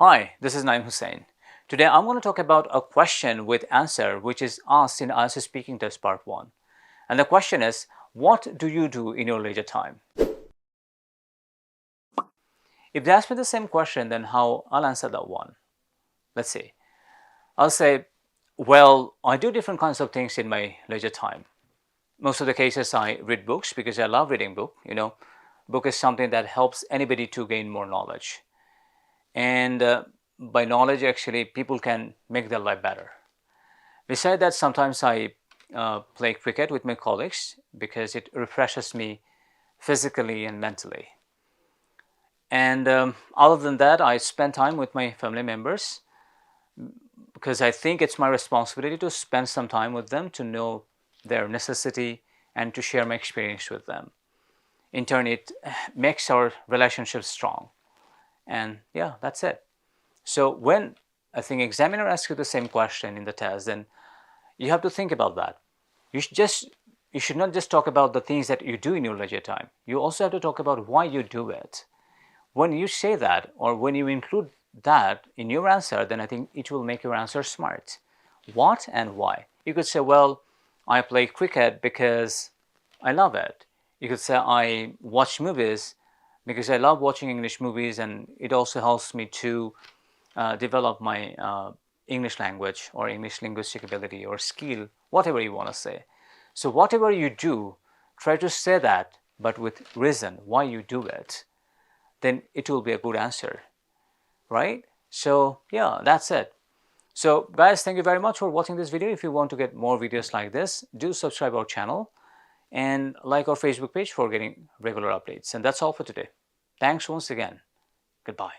Hi, this is Naim Hussain. Today I'm going to talk about a question with answer which is asked in IELTS Speaking Test Part 1. And the question is, what do you do in your leisure time? If they ask me the same question, then how I'll answer that one. Let's see. I'll say, well, I do different kinds of things in my leisure time. Most of the cases I read books because I love reading book. Book is something that helps anybody to gain more knowledge. And by knowledge, actually, people can make their life better. Besides that, sometimes I play cricket with my colleagues because it refreshes me physically and mentally. And other than that, I spend time with my family members because I think it's my responsibility to spend some time with them to know their necessity and to share my experience with them. In turn, it makes our relationship strong. And yeah, that's it. So when I think examiner asks you the same question in the test, then you have to think about that. You should not just talk about the things that you do in your leisure time. You also have to talk about why you do it. When you say that, or when you include that in your answer, then I think it will make your answer smart. What and why? You could say, well, I play cricket because I love it. You could say I watch movies because I love watching English movies, and it also helps me to develop my English language or English linguistic ability or skill, whatever you want to say. So whatever you do, try to say that, but with reason why you do it. Then it will be a good answer, right? So yeah, that's it. So guys, thank you very much for watching this video. If you want to get more videos like this, do subscribe our channel and like our Facebook page for getting regular updates. And that's all for today. Thanks once again. Goodbye.